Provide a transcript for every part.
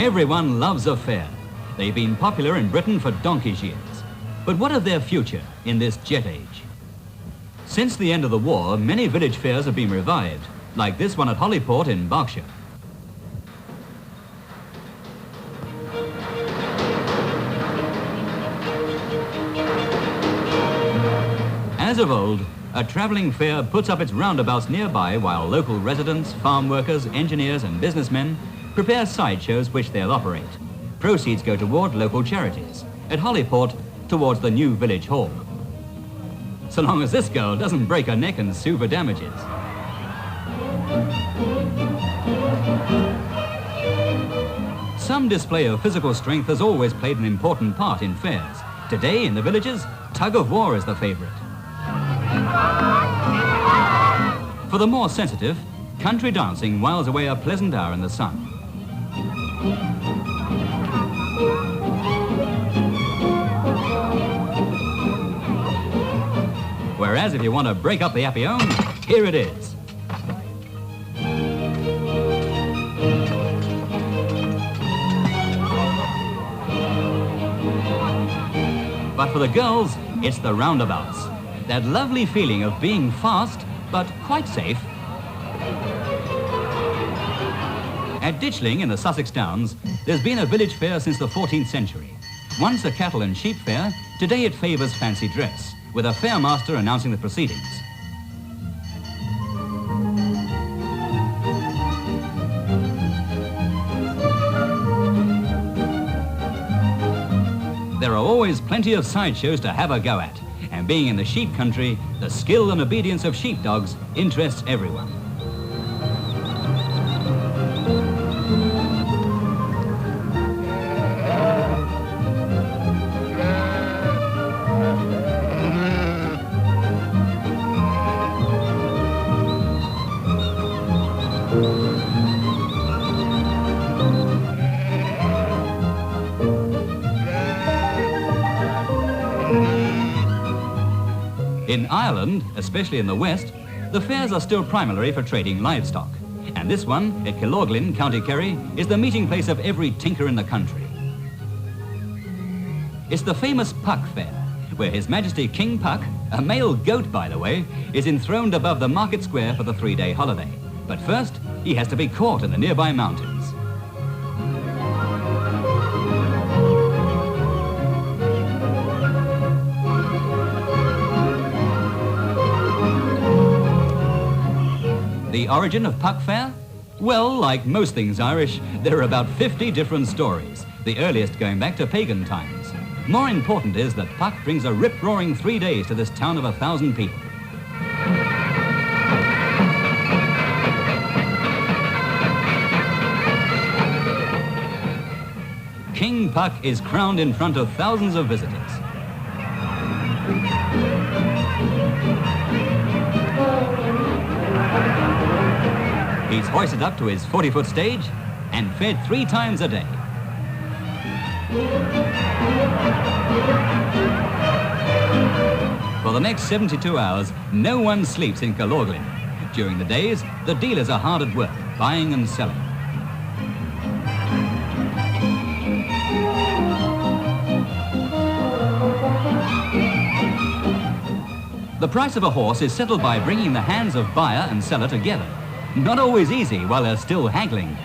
Everyone loves a fair. They've been popular in Britain for donkey's years. But what of their future in this jet age? Since the end of the war, many village fairs have been revived, like this one at Hollyport in Berkshire. As of old, a travelling fair puts up its roundabouts nearby while local residents, farm workers, engineers and businessmen prepare sideshows which they'll operate. Proceeds go toward local charities. At Hollyport, towards the new village hall. So long as this girl doesn't break her neck and sue for damages. Some display of physical strength has always played an important part in fairs. Today, in the villages, tug of war is the favourite. For the more sensitive, country dancing whiles away a pleasant hour in the sun. Whereas if you want to break up the Appione, here it is. But for the girls, it's the roundabouts. That lovely feeling of being fast, but quite safe. At Ditchling in the Sussex Downs, there's been a village fair since the 14th century. Once a cattle and sheep fair, today it favours fancy dress, with a fairmaster announcing the proceedings. There are always plenty of sideshows to have a go at, and being in the sheep country, the skill and obedience of sheepdogs interests everyone. In Ireland, especially in the west, the fairs are still primarily for trading livestock. And this one, at Kilorglin, County Kerry, is the meeting place of every tinker in the country. It's the famous Puck Fair, where His Majesty King Puck, a male goat by the way, is enthroned above the market square for the 3-day holiday. But first, he has to be caught in the nearby mountains. The origin of Puck Fair? Well, like most things Irish, there are about 50 different stories, the earliest going back to pagan times. More important is that Puck brings a rip-roaring 3 days to this town of 1,000 people. King Puck is crowned in front of thousands of visitors. He's hoisted up to his 40-foot stage and fed 3 times a day. For the next 72 hours, no one sleeps in Kilorglin. During the days, the dealers are hard at work, buying and selling. The price of a horse is settled by bringing the hands of buyer and seller together. Not always easy while they're still haggling.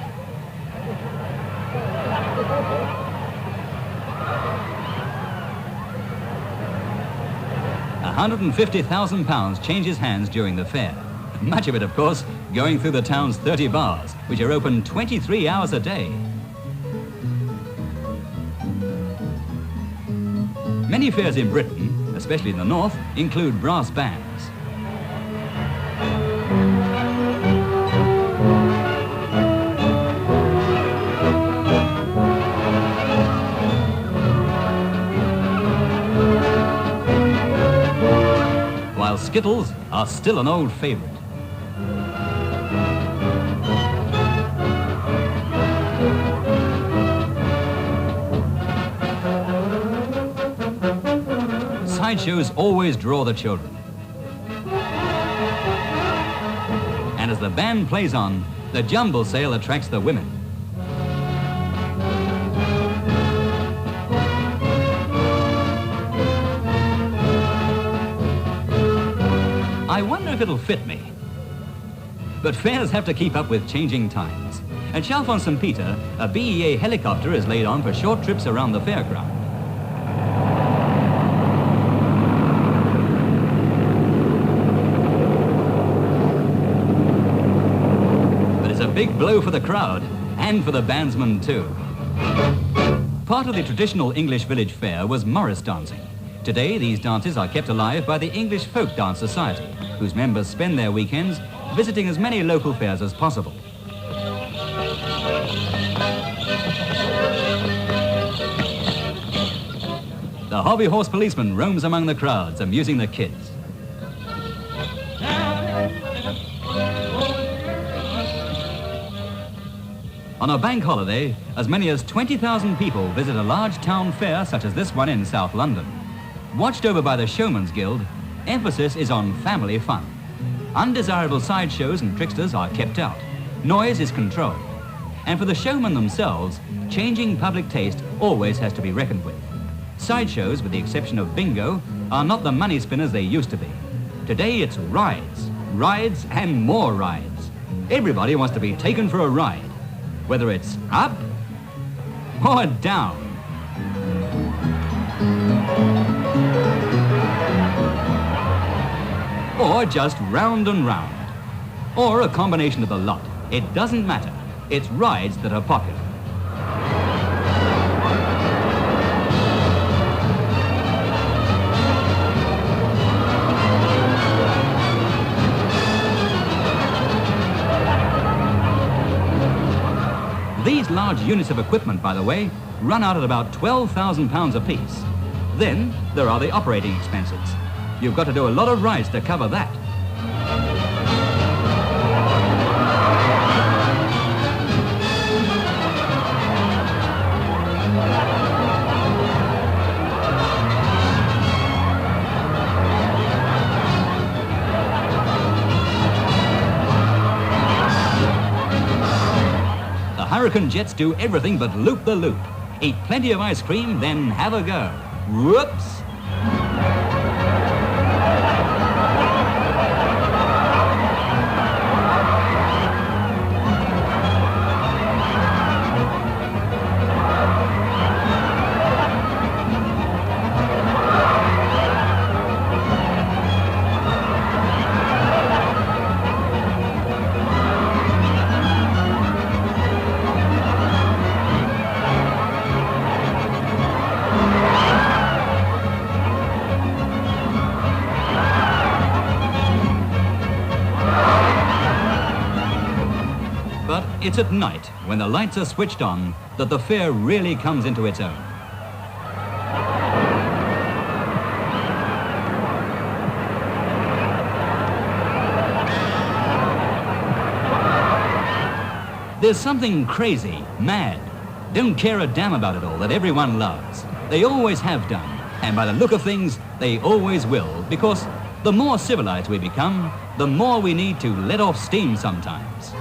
£150,000 changes hands during the fair. Much of it, of course, going through the town's 30 bars, which are open 23 hours a day. Many fairs in Britain, especially in the north, include brass bands. While skittles are still an old favourite. Sideshows always draw the children. And as the band plays on, the jumble sale attracts the women. I wonder if it'll fit me. But fairs have to keep up with changing times. At Chalf on St. Peter, a BEA helicopter is laid on for short trips around the fairground. But it's a big blow for the crowd, and for the bandsmen too. Part of the traditional English village fair was Morris dancing. Today, these dances are kept alive by the English Folk Dance Society, whose members spend their weekends visiting as many local fairs as possible. The hobby horse policeman roams among the crowds, amusing the kids. On a bank holiday, as many as 20,000 people visit a large town fair such as this one in South London. Watched over by the Showman's Guild, emphasis is on family fun. Undesirable sideshows and tricksters are kept out. Noise is controlled. And for the showmen themselves, changing public taste always has to be reckoned with. Sideshows, with the exception of bingo, are not the money spinners they used to be. Today it's rides, rides and more rides. Everybody wants to be taken for a ride, whether it's up or down. Or just round and round. Or a combination of the lot. It doesn't matter. It's rides that are popular. These large units of equipment, by the way, run out at about £12,000 apiece. Then there are the operating expenses. You've got to do a lot of rides to cover that. The Hurricane jets do everything but loop the loop. Eat plenty of ice cream, then have a go. Whoops! But it's at night, when the lights are switched on, that the fair really comes into its own. There's something crazy, mad, don't care a damn about it all that everyone loves. They always have done, and by the look of things, they always will, because the more civilized we become, the more we need to let off steam sometimes.